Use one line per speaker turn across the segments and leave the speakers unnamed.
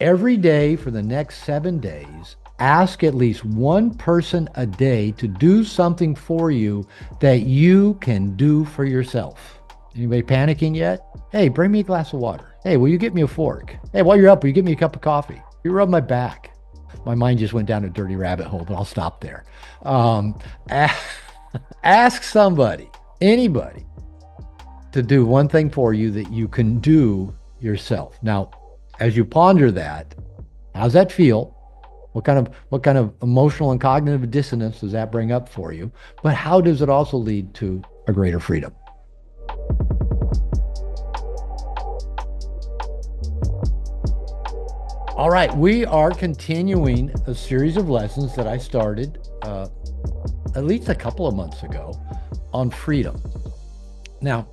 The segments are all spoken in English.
Every day for the next 7 days, ask at least one person a day to do something for you that you can do for yourself. Anybody panicking yet? Hey, bring me a glass of water. Hey, will you get me a fork? Hey, while you're up, will you get me a cup of coffee? You rub my back. My mind just went down a dirty rabbit hole, but I'll stop there. Um, a- Ask somebody, anybody, to do one thing for you that you can do yourself. Now, as you ponder that, how's that feel? What kind of emotional and cognitive dissonance does that bring up for you? But how does it also lead to a greater freedom? All right, we are continuing a series of lessons that I started at least a couple of months ago on freedom. Now,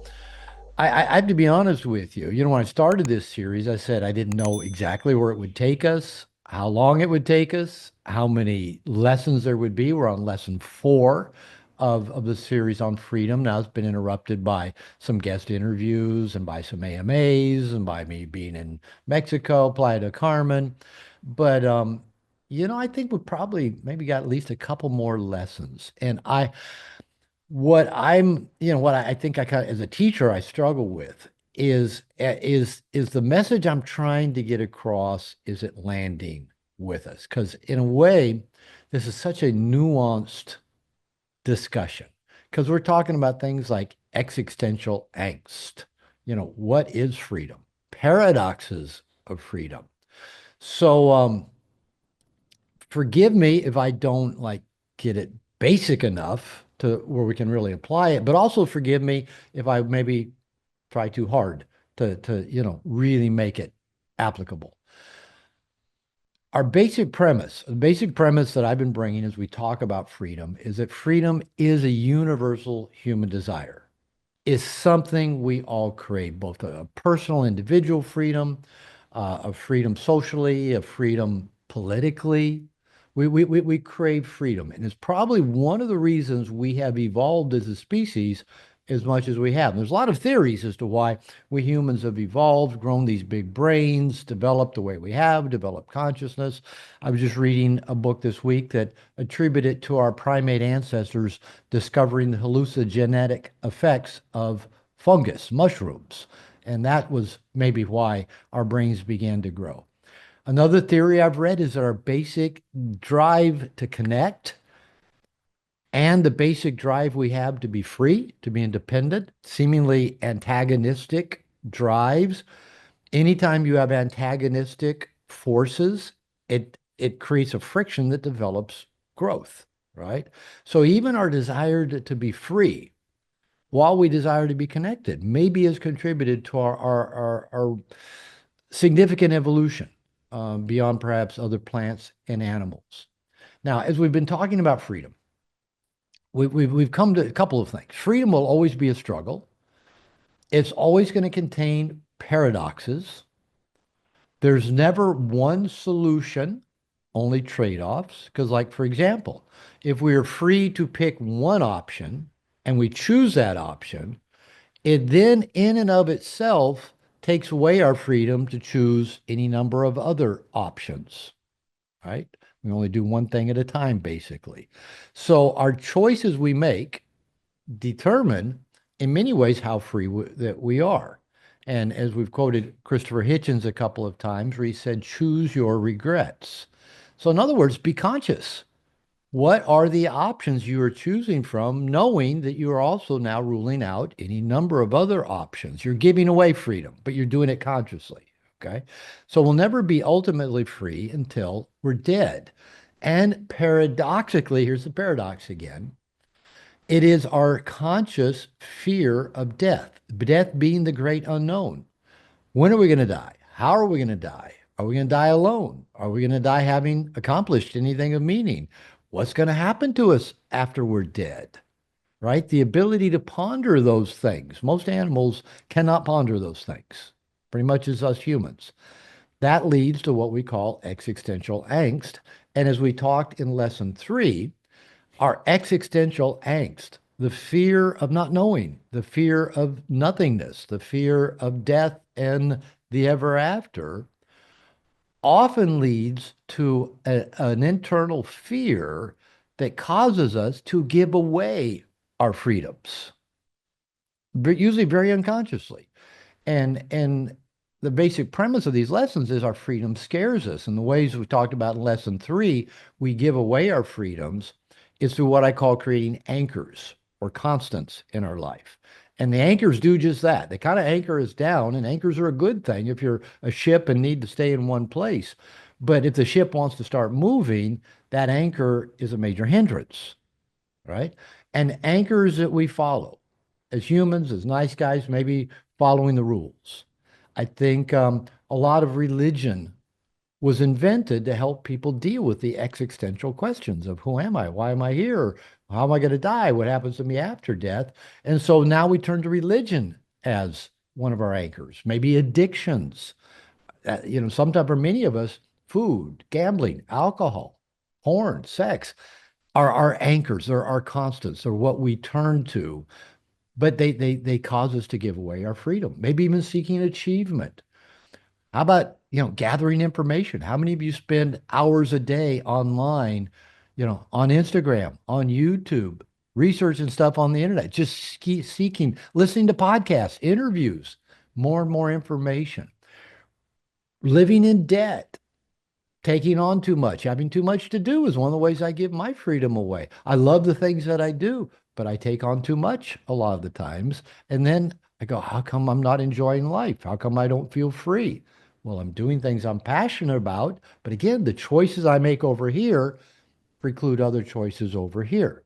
I have to be honest with you. When I started this series, I said I didn't know exactly where it would take us, how long it would take us, how many lessons there would be. We're on lesson 4 of the series on freedom. Now it's been interrupted by some guest interviews and by some AMAs and by me being in Mexico, Playa del Carmen. But I think we probably maybe got at least a couple more lessons. And what I think I kind of, as a teacher, I struggle with is the message I'm trying to get across, is it landing with us? Because in a way, this is such a nuanced discussion because we're talking about things like existential angst. What is freedom? Paradoxes of freedom. So, forgive me if I don't like get it basic enough to where we can really apply it, but also forgive me if I maybe try too hard to really make it applicable. The basic premise that I've been bringing as we talk about freedom is that freedom is a universal human desire. Is something we all crave, both a personal individual freedom, of freedom socially, of freedom politically. We crave freedom. And it's probably one of the reasons we have evolved as a species as much as we have. And there's a lot of theories as to why we humans have evolved, grown these big brains, developed the way we have, developed consciousness. I was just reading a book this week that attributed it to our primate ancestors discovering the hallucinogenic effects of fungus, mushrooms. And that was maybe why our brains began to grow. Another theory I've read is that our basic drive to connect and the basic drive we have to be free, to be independent, seemingly antagonistic drives. Anytime you have antagonistic forces, it creates a friction that develops growth, right? So even our desire to be free, while we desire to be connected, maybe has contributed to our significant evolution beyond perhaps other plants and animals. Now, as we've been talking about freedom, we've come to a couple of things. Freedom will always be a struggle. It's always going to contain paradoxes. There's never one solution, only trade-offs. Because, like, for example, if we are free to pick one option and we choose that option, it then, in and of itself, takes away our freedom to choose any number of other options, right? We only do one thing at a time, basically. So our choices we make determine, in many ways, how free that we are. And as we've quoted Christopher Hitchens a couple of times, where he said, choose your regrets. So, in other words, be conscious. What are the options you are choosing from, knowing that you are also now ruling out any number of other options? You're giving away freedom, but you're doing it consciously. Okay. So we'll never be ultimately free until we're dead. And paradoxically, here's the paradox again, it is our conscious fear of death being the great unknown. When are we going to die? How are we going to die? Are we going to die alone? Are we going to die having accomplished anything of meaning? What's going to happen to us after we're dead? Right? The ability to ponder those things. Most animals cannot ponder those things, pretty much as us humans. That leads to what we call existential angst. And as we talked in lesson 3, our existential angst, the fear of not knowing, the fear of nothingness, the fear of death and the ever after, often leads to an internal fear that causes us to give away our freedoms, but usually very unconsciously. And the basic premise of these lessons is our freedom scares us. And the ways we talked about in lesson three, we give away our freedoms is through what I call creating anchors or constants in our life. And the anchors do just that. They kind of anchor us down, and anchors are a good thing if you're a ship and need to stay in one place. But if the ship wants to start moving, that anchor is a major hindrance, right? And anchors that we follow as humans, as nice guys, maybe following the rules. I think a lot of religion was invented to help people deal with the existential questions of who am I? Why am I here? How am I going to die? What happens to me after death? And so now we turn to religion as one of our anchors, maybe addictions. Sometimes for many of us, food, gambling, alcohol, porn, sex are our anchors. They're our constants. They're what we turn to, but they cause us to give away our freedom, maybe even seeking achievement. How about, gathering information? How many of you spend hours a day online, on Instagram, on YouTube, researching stuff on the internet, just seeking, listening to podcasts, interviews, more and more information, living in debt, taking on too much, having too much to do is one of the ways I give my freedom away. I love the things that I do, but I take on too much a lot of the times. And then I go, how come I'm not enjoying life? How come I don't feel free? Well, I'm doing things I'm passionate about. But again, the choices I make over here preclude other choices over here.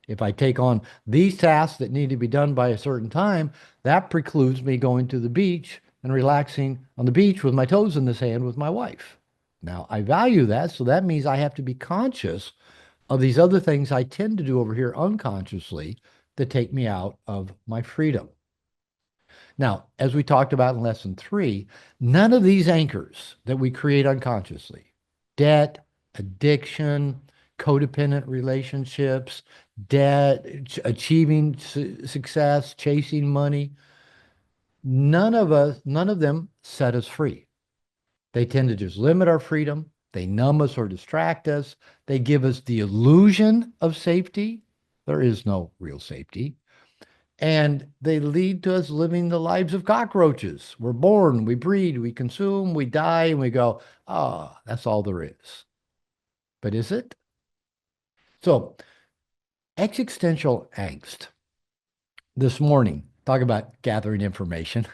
If I take on these tasks that need to be done by a certain time, that precludes me going to the beach and relaxing on the beach with my toes in the sand with my wife. Now, I value that, so that means I have to be conscious of these other things I tend to do over here unconsciously that take me out of my freedom. Now, as we talked about in lesson three, none of these anchors that we create unconsciously, debt, addiction, codependent relationships, debt, achieving success, chasing money, none of them set us free. They tend to just limit our freedom. They numb us or distract us. They give us the illusion of safety. There is no real safety. And they lead to us living the lives of cockroaches. We're born, we breed, we consume, we die, and we go, oh, that's all there is. But is it? So, existential angst. This morning, talk about gathering information.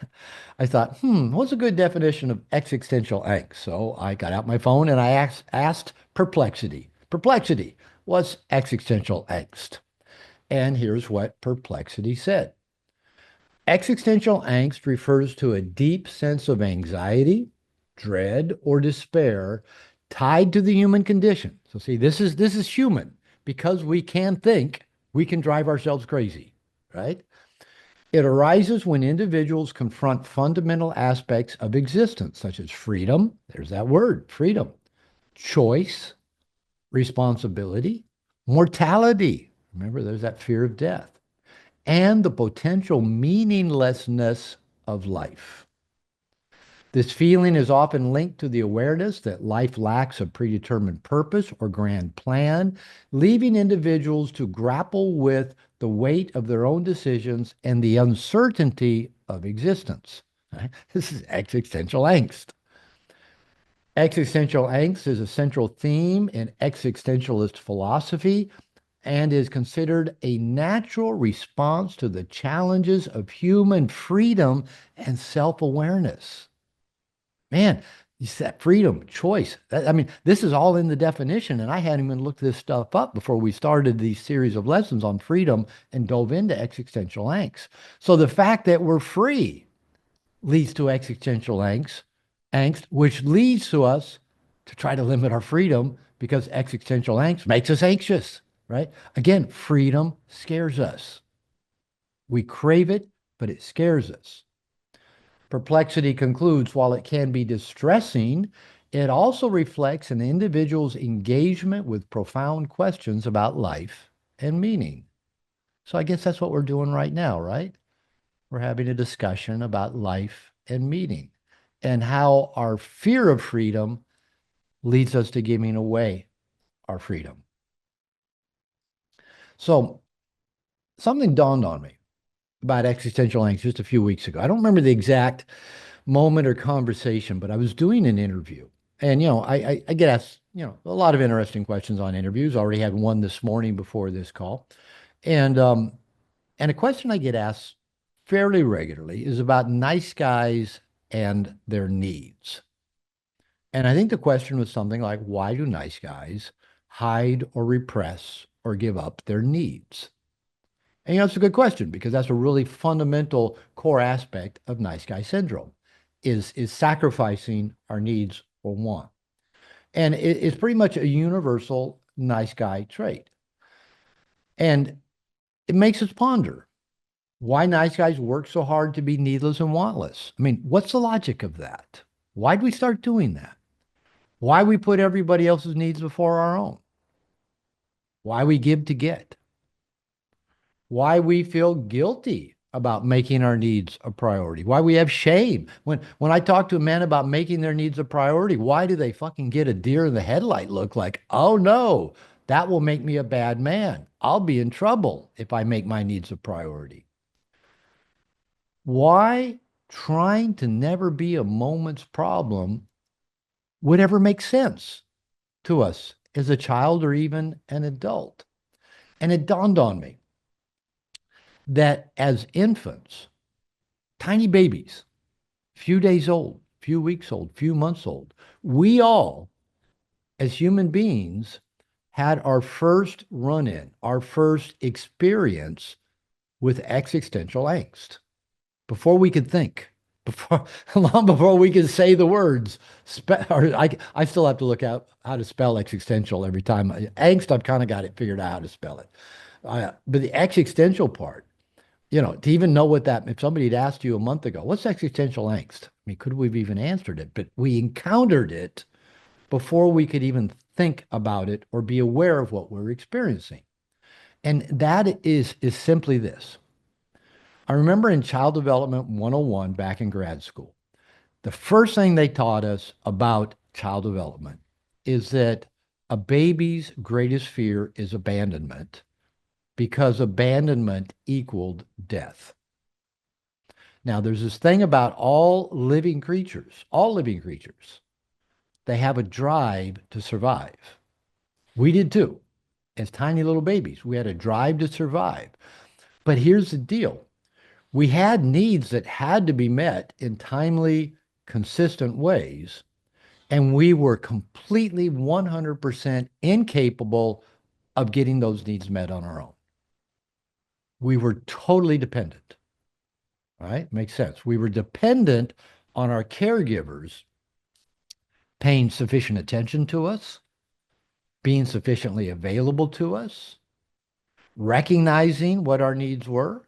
I thought, what's a good definition of existential angst? So I got out my phone and I asked Perplexity. Perplexity, what's existential angst? And here's what Perplexity said. Existential angst refers to a deep sense of anxiety, dread, or despair tied to the human condition. So see, this is human. Because we can think, we can drive ourselves crazy, right? It arises when individuals confront fundamental aspects of existence, such as freedom, there's that word, freedom, choice, responsibility, mortality. Remember, there's that fear of death, and the potential meaninglessness of life. This feeling is often linked to the awareness that life lacks a predetermined purpose or grand plan, leaving individuals to grapple with the weight of their own decisions and the uncertainty of existence. Right? This is existential angst. Existential angst is a central theme in existentialist philosophy and is considered a natural response to the challenges of human freedom and self-awareness. Man, you said freedom, choice. I mean, this is all in the definition, and I hadn't even looked this stuff up before we started these series of lessons on freedom and dove into existential angst. So the fact that we're free leads to existential angst, which leads to us to try to limit our freedom because existential angst makes us anxious, right? Again, freedom scares us. We crave it, but it scares us. Perplexity concludes, while it can be distressing, it also reflects an individual's engagement with profound questions about life and meaning. So I guess that's what we're doing right now, right? We're having a discussion about life and meaning and how our fear of freedom leads us to giving away our freedom. So something dawned on me about existential angst just a few weeks ago. I don't remember the exact moment or conversation, but I was doing an interview. And, I get asked, a lot of interesting questions on interviews. Already had one this morning before this call. And and a question I get asked fairly regularly is about nice guys and their needs. And I think the question was something like, why do nice guys hide or repress or give up their needs? And it's a good question because that's a really fundamental core aspect of nice guy syndrome is sacrificing our needs for want. And it's pretty much a universal nice guy trait. And it makes us ponder why nice guys work so hard to be needless and wantless. I mean, what's the logic of that? Why'd we start doing that? Why we put everybody else's needs before our own? Why we give to get? Why we feel guilty about making our needs a priority? Why we have shame? When I talk to men about making their needs a priority, why do they fucking get a deer in the headlight look like, oh no, that will make me a bad man. I'll be in trouble if I make my needs a priority. Why trying to never be a moment's problem would ever make sense to us as a child or even an adult. And it dawned on me that as infants, tiny babies, few days old, few weeks old, few months old, we all, as human beings, had our first run in, our first experience with existential angst before we could think, before long before we could say the words. I still have to look out how to spell existential every time. Angst, I've kind of got it figured out how to spell it. But the existential part, to even know what that, if somebody had asked you a month ago, what's existential angst? I mean, could we have even answered it? But we encountered it before we could even think about it or be aware of what we're experiencing. And that is simply this. I remember in Child Development 101 back in grad school, the first thing they taught us about child development is that a baby's greatest fear is abandonment because abandonment equaled death. Now, there's this thing about all living creatures, they have a drive to survive. We did too. As tiny little babies, we had a drive to survive. But here's the deal. We had needs that had to be met in timely, consistent ways, and we were completely 100% incapable of getting those needs met on our own. We were totally dependent, right? Makes sense. We were dependent on our caregivers paying sufficient attention to us, being sufficiently available to us, recognizing what our needs were.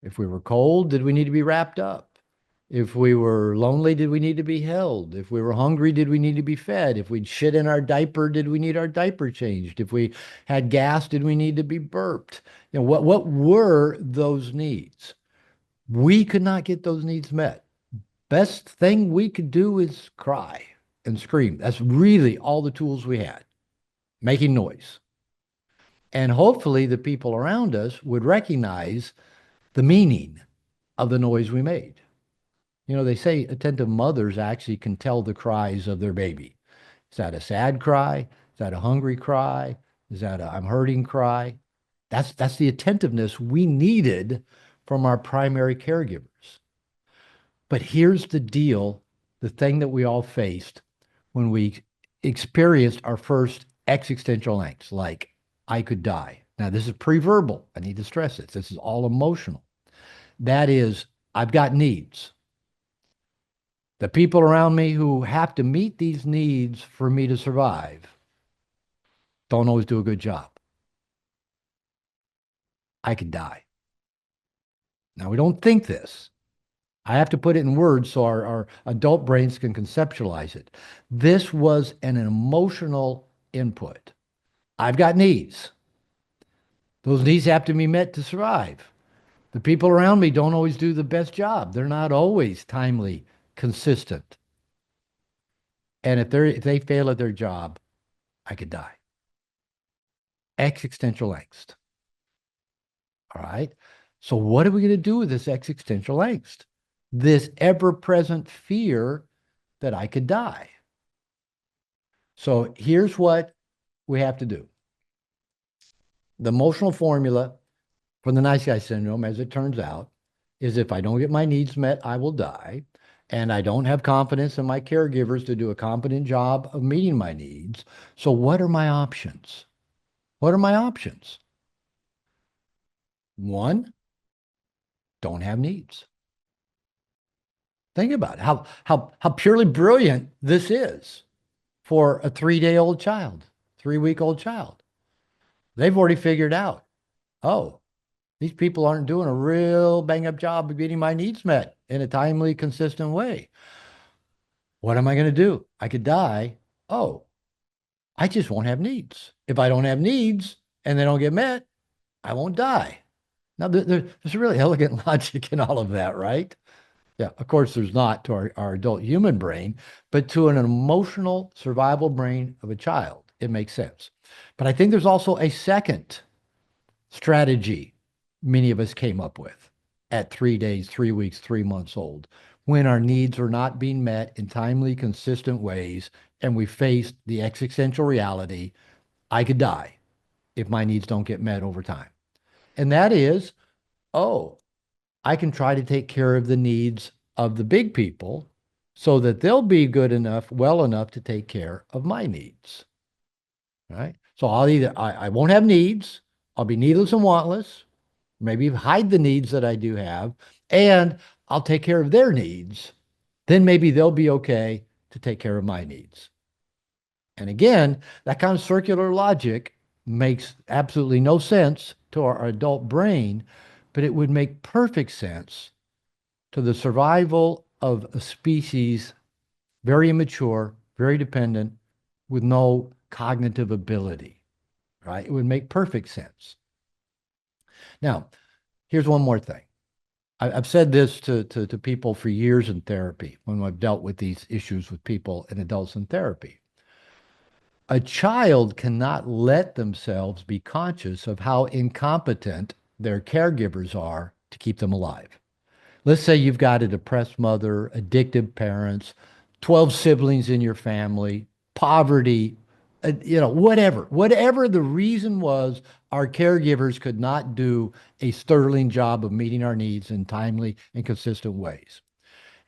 If we were cold, did we need to be wrapped up? If we were lonely, did we need to be held? If we were hungry, did we need to be fed? If we'd shit in our diaper, did we need our diaper changed? If we had gas, did we need to be burped? What were those needs? We could not get those needs met. Best thing we could do is cry and scream. That's really all the tools we had, making noise. And hopefully the people around us would recognize the meaning of the noise we made. They say attentive mothers actually can tell the cries of their baby. Is that a sad cry? Is that a hungry cry? Is that a I'm hurting cry? That's the attentiveness we needed from our primary caregivers. But here's the deal, the thing that we all faced when we experienced our first existential angst, like I could die. Now, this is pre-verbal. I need to stress this. This is all emotional. That is, I've got needs. The people around me who have to meet these needs for me to survive don't always do a good job. I could die. Now, we don't think this. I have to put it in words so our adult brains can conceptualize it. This was an emotional input. I've got needs. Those needs have to be met to survive. The people around me don't always do the best job. They're not always timely, consistent. And if they fail at their job, I could die. Existential angst. All right. So what are we going to do with this existential angst? This ever-present fear that I could die. So here's what we have to do. The emotional formula for the nice guy syndrome, as it turns out, is if I don't get my needs met, I will die. And I don't have confidence in my caregivers to do a competent job of meeting my needs. So what are my options? What are my options? One, don't have needs. Think about it, how purely brilliant this is for a 3-day-old child, 3-week-old child. They've already figured out, oh, these people aren't doing a real bang up job of getting my needs met in a timely, consistent way. What am I going to do? I could die. Oh, I just won't have needs. If I don't have needs and they don't get met, I won't die. Now, there's really elegant logic in all of that, right? Yeah, of course, there's not to our adult human brain, but to an emotional survival brain of a child, it makes sense. But I think there's also a second strategy many of us came up with at 3 days, 3 weeks, 3 months old, when our needs are not being met in timely, consistent ways, and we faced the existential reality, I could die if my needs don't get met over time. And that is, oh, I can try to take care of the needs of the big people so that they'll be good enough, well enough to take care of my needs. Right. So I won't have needs. I'll be needless and wantless, maybe hide the needs that I do have, and I'll take care of their needs. Then maybe they'll be okay to take care of my needs. And again, that kind of circular logic makes absolutely no sense to our adult brain, but it would make perfect sense to the survival of a species very immature, very dependent, with no cognitive ability, right? It would make perfect sense. Now, here's one more thing. I've said this to people for years in therapy when I've dealt with these issues with people and adults in therapy. A child cannot let themselves be conscious of how incompetent their caregivers are to keep them alive. Let's say you've got a depressed mother, addictive parents, 12 siblings in your family, poverty, whatever the reason was, our caregivers could not do a sterling job of meeting our needs in timely and consistent ways.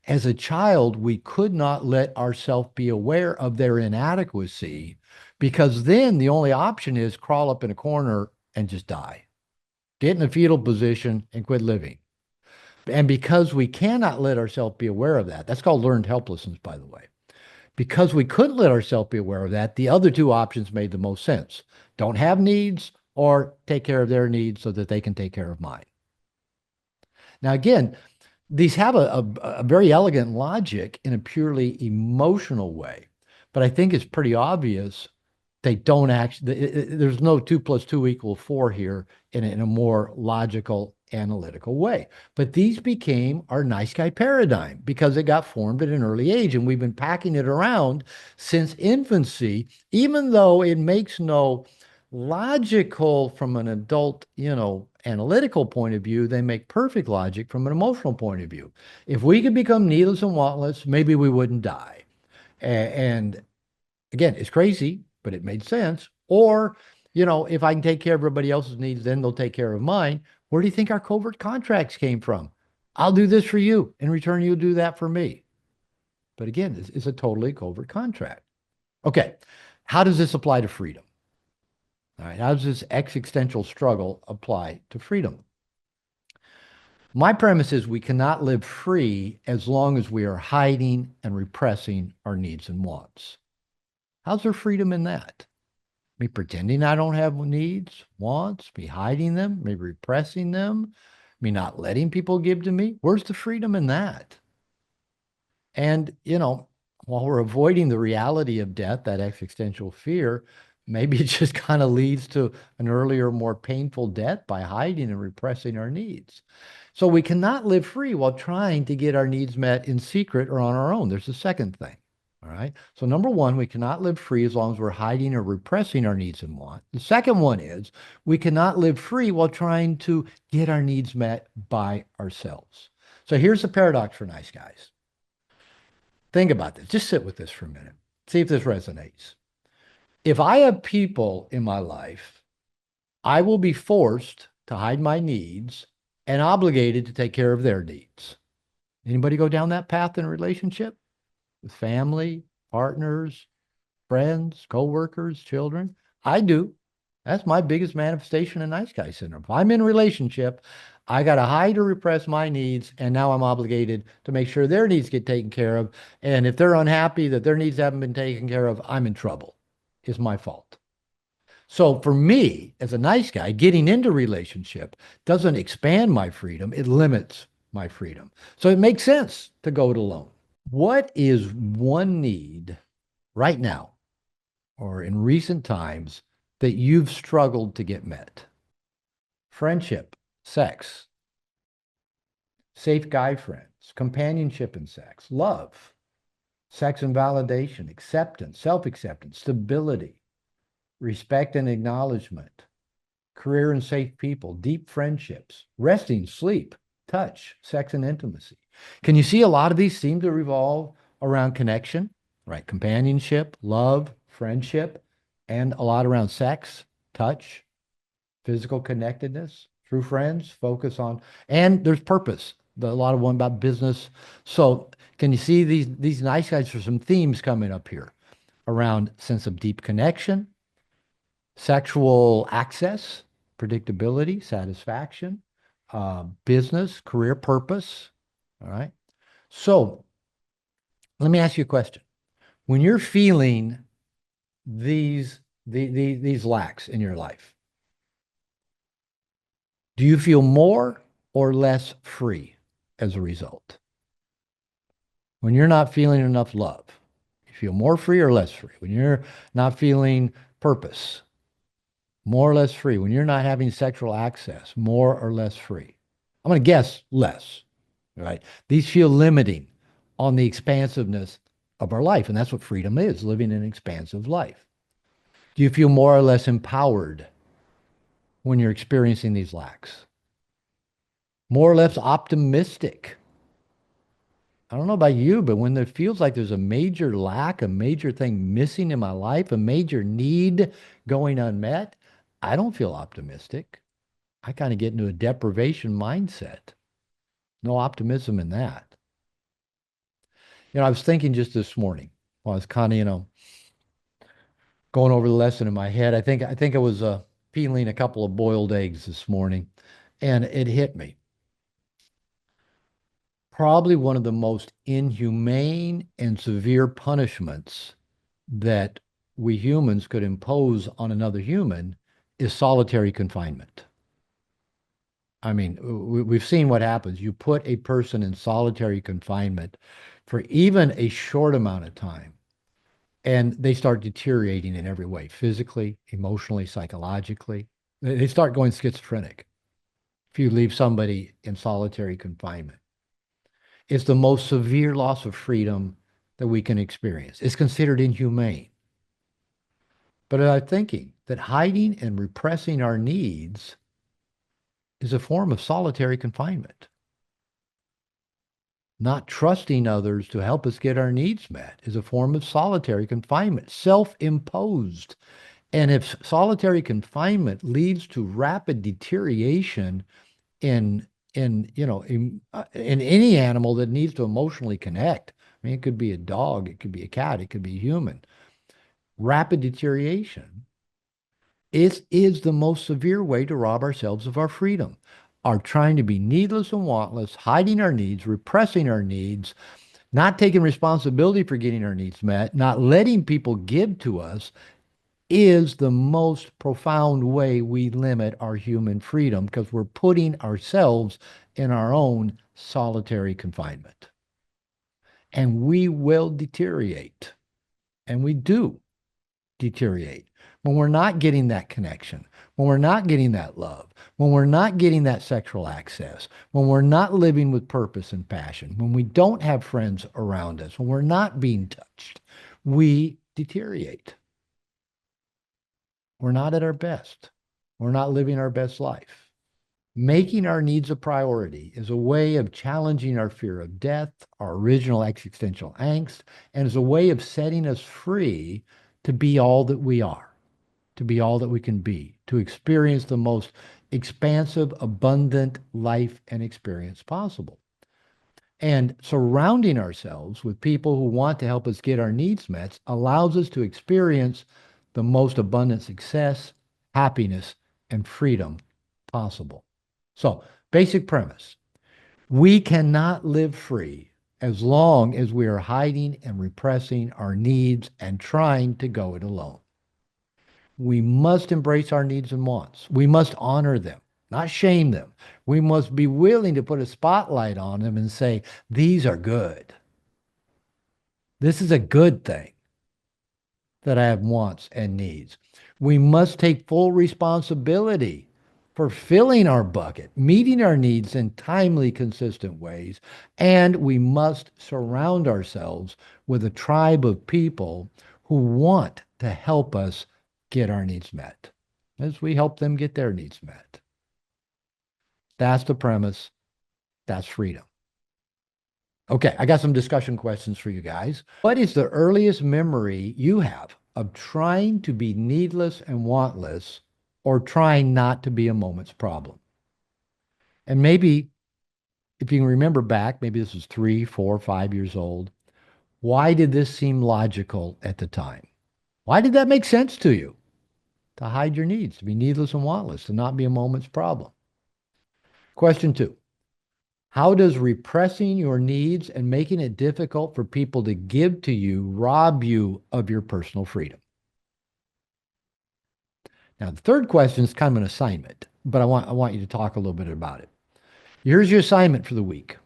As a child, we could not let ourselves be aware of their inadequacy because then the only option is crawl up in a corner and just die. Get in a fetal position and quit living. And because we cannot let ourselves be aware of that, that's called learned helplessness, by the way. Because we couldn't let ourselves be aware of that, the other two options made the most sense. Don't have needs or take care of their needs so that they can take care of mine. Now, again, these have a very elegant logic in a purely emotional way, but I think it's pretty obvious they don't actually, there's no 2 + 2 = 4 here in a more logical, analytical way. But these became our nice guy paradigm because it got formed at an early age, and we've been packing it around since infancy, even though it makes no logical from an adult, analytical point of view, they make perfect logic from an emotional point of view. If we could become needless and wantless, maybe we wouldn't die. And again, it's crazy, but it made sense. Or, if I can take care of everybody else's needs, then they'll take care of mine. Where do you think our covert contracts came from? I'll do this for you. In return, you'll do that for me. But again, it's a totally covert contract. Okay. How does this apply to freedom? All right. How does this existential struggle apply to freedom? My premise is we cannot live free as long as we are hiding and repressing our needs and wants. How's there freedom in that? Me pretending I don't have needs, wants, me hiding them, me repressing them, me not letting people give to me. Where's the freedom in that? And, while we're avoiding the reality of death, that existential fear, maybe it just kind of leads to an earlier, more painful death by hiding and repressing our needs. So we cannot live free while trying to get our needs met in secret or on our own. There's a second thing. All right. So, number one, we cannot live free as long as we're hiding or repressing our needs and wants. The second one is we cannot live free while trying to get our needs met by ourselves. So, here's the paradox for nice guys. Think about this. Just sit with this for a minute. See if this resonates. If I have people in my life, I will be forced to hide my needs and obligated to take care of their needs. Anybody go down that path in a relationship with family, partners, friends, coworkers, children? I do. That's my biggest manifestation of nice guy syndrome. If I'm in a relationship, I got to hide or repress my needs, and now I'm obligated to make sure their needs get taken care of. And if they're unhappy that their needs haven't been taken care of, I'm in trouble. It's my fault. So for me, as a nice guy, getting into relationship doesn't expand my freedom, it limits my freedom. So it makes sense to go it alone. What is one need right now or in recent times that you've struggled to get met? Friendship, sex, safe guy friends, companionship and sex, love, sex and validation, acceptance, self-acceptance, stability, respect and acknowledgement, career and safe people, deep friendships, resting, sleep, touch, sex and intimacy. Can you see a lot of these seem to revolve around connection, right? Companionship, love, friendship, and a lot around sex, touch, physical connectedness, true friends, focus on, and there's purpose. A lot of one about business. So can you see these nice guys for some themes coming up here around sense of deep connection, sexual access, predictability, satisfaction, business, career purpose. All right. So let me ask you a question. When you're feeling these lacks in your life, do you feel more or less free as a result? When you're not feeling enough love, you feel more free or less free? When you're not feeling purpose, more or less free? When you're not having sexual access, more or less free? I'm going to guess less, right? These feel limiting on the expansiveness of our life. And that's what freedom is, living an expansive life. Do you feel more or less empowered when you're experiencing these lacks? More or less optimistic? I don't know about you, but when it feels like there's a major lack, a major thing missing in my life, a major need going unmet, I don't feel optimistic. I kind of get into a deprivation mindset. No optimism in that. I was thinking just this morning while I was kind of, going over the lesson in my head. I think I was peeling a couple of boiled eggs this morning, and it hit me. Probably one of the most inhumane and severe punishments that we humans could impose on another human is solitary confinement. I mean, we've seen what happens. You put a person in solitary confinement for even a short amount of time, and they start deteriorating in every way, physically, emotionally, psychologically. They start going schizophrenic if you leave somebody in solitary confinement. It's the most severe loss of freedom that we can experience. It's considered inhumane. But I'm thinking that hiding and repressing our needs is a form of solitary confinement. Not trusting others to help us get our needs met is a form of solitary confinement, self-imposed. And if solitary confinement leads to rapid deterioration in in any animal that needs to emotionally connect, I mean, it could be a dog, it could be a cat, it could be a human. Rapid deterioration is the most severe way to rob ourselves of our freedom. Are trying to be needless and wantless, hiding our needs, repressing our needs, not taking responsibility for getting our needs met, not letting people give to us is the most profound way we limit our human freedom because we're putting ourselves in our own solitary confinement. And we will deteriorate. And we do deteriorate, when we're not getting that connection, when we're not getting that love, when we're not getting that sexual access, when we're not living with purpose and passion, when we don't have friends around us, when we're not being touched, we deteriorate. We're not at our best. We're not living our best life. Making our needs a priority is a way of challenging our fear of death, our original existential angst, and is a way of setting us free to be all that we are, to be all that we can be, to experience the most expansive, abundant life and experience possible. And surrounding ourselves with people who want to help us get our needs met allows us to experience the most abundant success, happiness, and freedom possible. So, basic premise, we cannot live free as long as we are hiding and repressing our needs and trying to go it alone. We must embrace our needs and wants. We must honor them, not shame them. We must be willing to put a spotlight on them and say, these are good. This is a good thing that I have wants and needs. We must take full responsibility for filling our bucket, meeting our needs in timely, consistent ways, and we must surround ourselves with a tribe of people who want to help us get our needs met as we help them get their needs met. That's the premise. That's freedom. Okay, I got some discussion questions for you guys. What is the earliest memory you have of trying to be needless and wantless or trying not to be a moment's problem? And maybe if you can remember back, maybe this was 3, 4, 5 years old. Why did this seem logical at the time? Why did that make sense to you? To hide your needs, to be needless and wantless, to not be a moment's problem. Question 2. How does repressing your needs and making it difficult for people to give to you rob you of your personal freedom? Now, the third question is kind of an assignment, but I want you to talk a little bit about it. Here's your assignment for the week.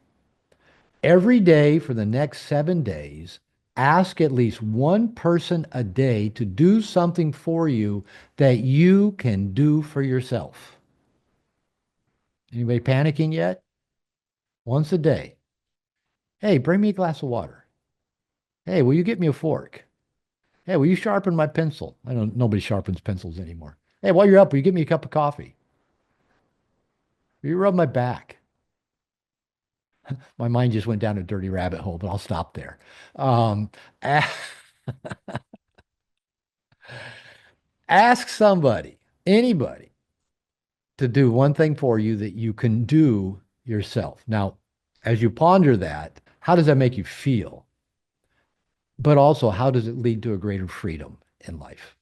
Every day for the next 7 days, ask at least one person a day to do something for you that you can do for yourself. Anybody panicking yet? Once a day. Hey, bring me a glass of water. Hey, will you get me a fork? Hey, will you sharpen my pencil? I don't, nobody sharpens pencils anymore. Hey, while you're up, will you get me a cup of coffee? Will you rub my back? My mind just went down a dirty rabbit hole, but I'll stop there. Um, a- Ask somebody, anybody, to do one thing for you that you can do yourself. Now, as you ponder that, how does that make you feel? But also, how does it lead to a greater freedom in life?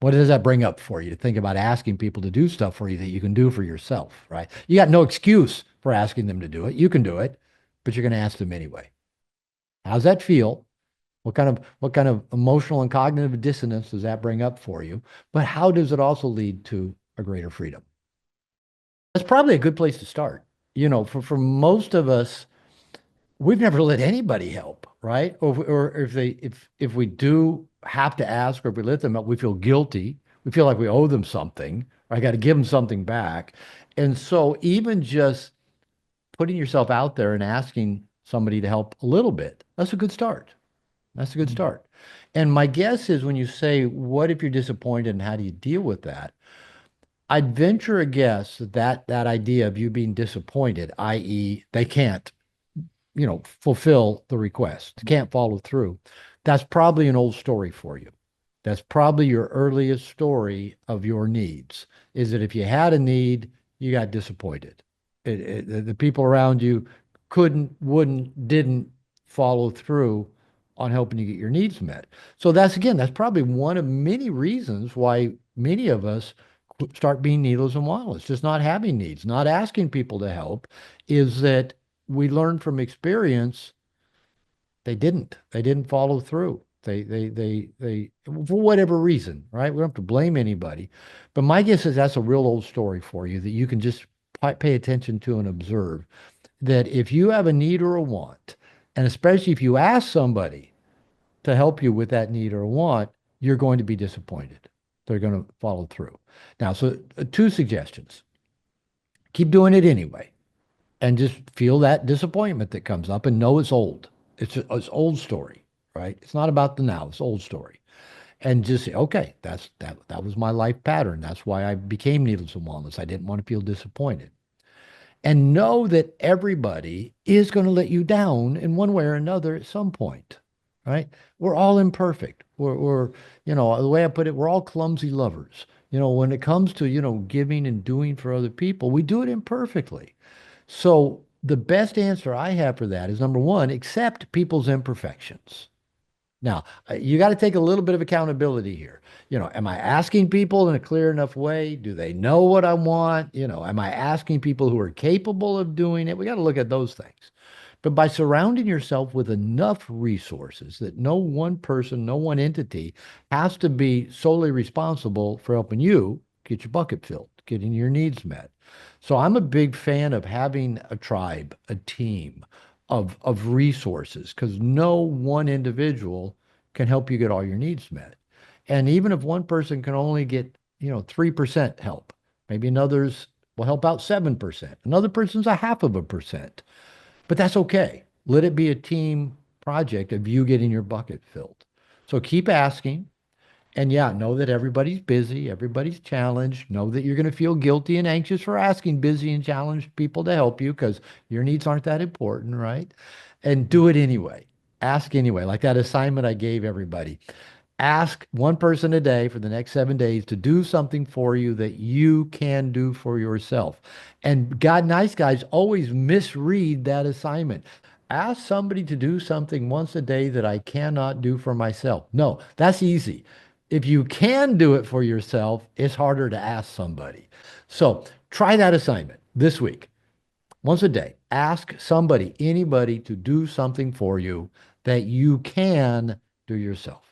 What does that bring up for you to think about asking people to do stuff for you that you can do for yourself, right? You got no excuse for asking them to do it. You can do it, but you're going to ask them anyway. How's that feel? What kind of emotional and cognitive dissonance does that bring up for you? But how does it also lead to a greater freedom? That's probably a good place to start. For most of us, we've never let anybody help, right? Or if we do have to ask, or if we let them help, we feel guilty. We feel like we owe them something. Or I got to give them something back. And so even just putting yourself out there and asking somebody to help a little bit, that's a good start. That's a good start. And my guess is when you say, what if you're disappointed and how do you deal with that? I'd venture a guess that idea of you being disappointed, i.e., they can't fulfill the request, can't follow through. That's probably an old story for you. That's probably your earliest story of your needs, is that if you had a need, you got disappointed. The people around you couldn't, wouldn't, didn't follow through on helping you get your needs met. So that's probably one of many reasons why many of us start being needless and wantless, just not having needs, not asking people to help, is that we learned from experience they didn't follow through. They for whatever reason, right? We don't have to blame anybody. But my guess is that's a real old story for you that you can just pay attention to and observe that if you have a need or a want, and especially if you ask somebody to help you with that need or want, you're going to be disappointed. They're going to follow through. Now, so two suggestions. Keep doing it anyway and just feel that disappointment that comes up and know it's old. It's old story, right? It's not about the now, it's old story. And just say, okay, that was my life pattern. That's why I became Needles and Wellness. I didn't want to feel disappointed. And know that everybody is going to let you down in one way or another at some point, right? We're all imperfect. The way I put it, we're all clumsy lovers. When it comes to, giving and doing for other people, we do it imperfectly. So the best answer I have for that is number one, accept people's imperfections. Now, you got to take a little bit of accountability here. Am I asking people in a clear enough way? Do they know what I want? Am I asking people who are capable of doing it? We got to look at those things. But by surrounding yourself with enough resources that no one person, no one entity has to be solely responsible for helping you get your bucket filled, getting your needs met. So I'm a big fan of having a tribe, a team of resources, because no one individual can help you get all your needs met. And even if one person can only get, 3% help, maybe another's will help out 7%. Another person's a half of a percent. But that's okay. Let it be a team project of you getting your bucket filled. So keep asking. And yeah, know that everybody's busy, everybody's challenged. Know that you're going to feel guilty and anxious for asking busy and challenged people to help you because your needs aren't that important, right? And do it anyway. Ask anyway, like that assignment I gave everybody. Ask one person a day for the next 7 days to do something for you that you can do for yourself. And God, nice guys always misread that assignment. Ask somebody to do something once a day that I cannot do for myself. No, that's easy. If you can do it for yourself, it's harder to ask somebody. So try that assignment this week. Once a day, ask somebody, anybody to do something for you that you can do yourself.